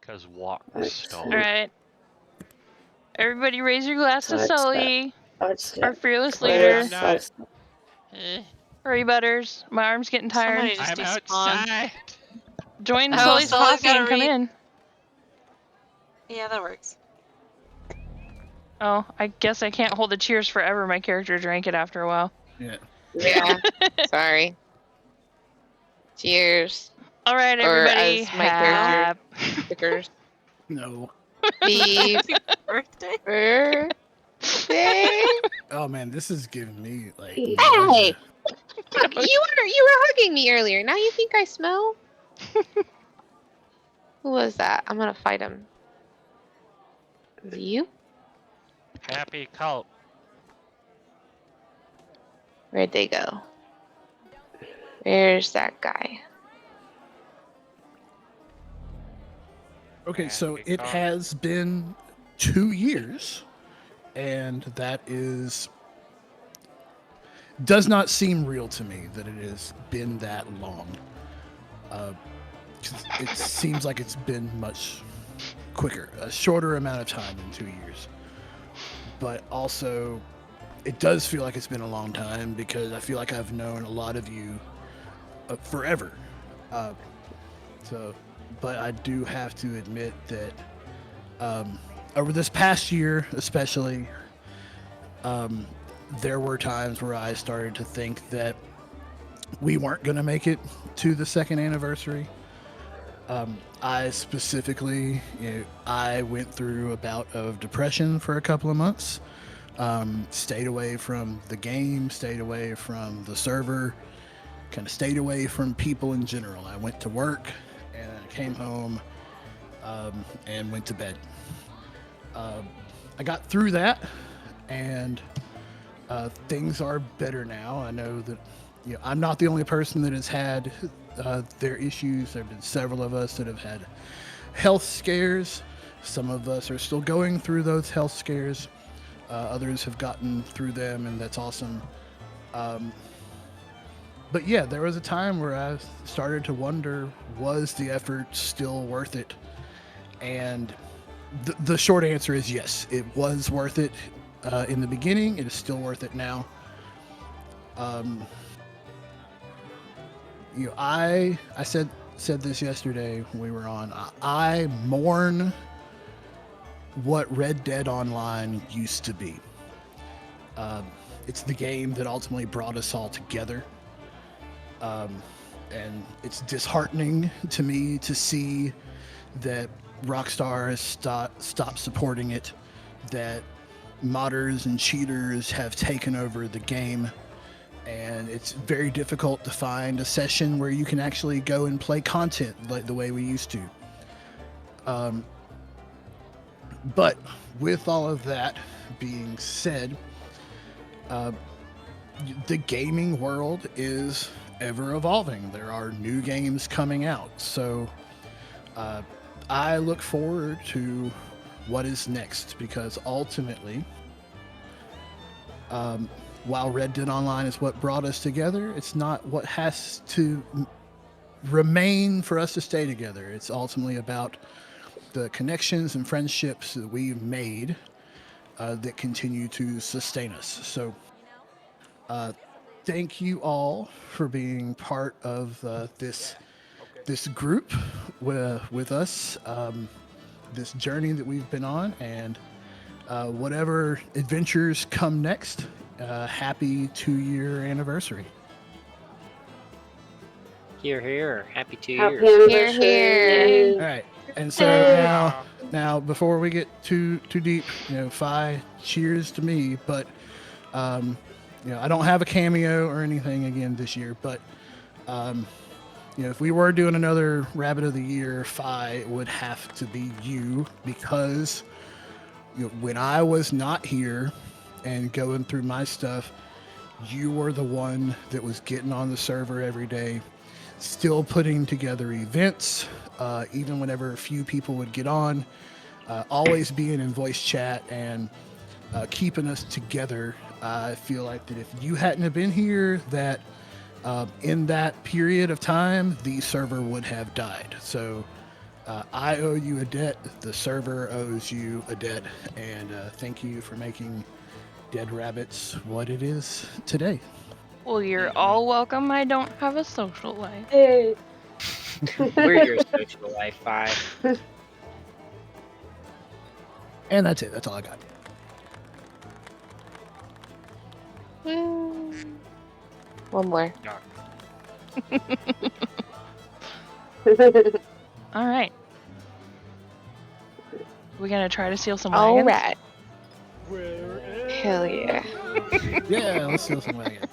Because walk All stone. right. Everybody raise your glass to Sully, our fearless Where leader. I'm not- Hurry, Butters. My arm's getting tired. Somebody just I'm despawned. outside. Join Oh, Sully's Sully's coffee and gotta come read. in. Yeah, that works. Oh, I guess I can't hold the cheers forever. My character drank it after a while. Yeah. Yeah. Sorry. Cheers. All right, Or everybody. as my character stickers. No. Happy Birthday? birthday. Oh man, this is giving me like. Hey! nausea. You were hugging me earlier. Now you think I smell? Who was that? I'm gonna fight him. Is it you? Happy cult. Where'd they go? Where's that guy? Okay, so it has been 2 years, and that does not seem real to me that it has been that long. 'Cause it seems like it's been much quicker, a shorter amount of time than 2 years. But also, it does feel like it's been a long time because I feel like I've known a lot of you forever. But I do have to admit that over this past year, especially, there were times where I started to think that we weren't going to make it to the second anniversary. I specifically, I went through a bout of depression for a couple of months. Stayed away from the game, stayed away from the server, kind of stayed away from people in general. I went to work and I came home and went to bed. I got through that, and things are better now. I know that I'm not the only person that has had their issues. There have been several of us that have had health scares. Some of us are still going through those health scares. Others have gotten through them, and that's awesome. But yeah, there was a time where I started to wonder, was the effort still worth it? And the short answer is yes, it was worth it in the beginning. It is still worth it now. I said this yesterday when we were on. I mourn what Red Dead Online used to be. It's the game that ultimately brought us all together. And it's disheartening to me to see that Rockstar has stopped supporting it, that modders and cheaters have taken over the game, and it's very difficult to find a session where you can actually go and play content like the way we used to. But with all of that being said, the gaming world is ever evolving. There are new games coming out. So I look forward to what is next, because ultimately, while Red Dead Online is what brought us together, it's not what has to remain for us to stay together. It's ultimately about the connections and friendships that we've made that continue to sustain us. So thank you all for being part of this group with us, this journey that we've been on, and whatever adventures come next, happy 2-year anniversary. Here, here. Happy 2 Happy years. Here. All right, and so now before we get too deep, Fi, cheers to me, but I don't have a cameo or anything again this year, but if we were doing another Rabbit of the Year, Fi would have to be you, because when I was not here and going through my stuff, you were the one that was getting on the server every day, still putting together events, even whenever a few people would get on, always being in voice chat and keeping us together. I feel like that if you hadn't have been here, that in that period of time, the server would have died. So I owe you a debt. The server owes you a debt. And thank you for making Dead Rabbits what it is today. Well, you're all welcome. I don't have a social life. Hey. We're your social life 5. And that's it. That's all I got. One more. All right. We're gonna try to steal some All wagons. right. Hell yeah. Yeah, let's steal some wagons.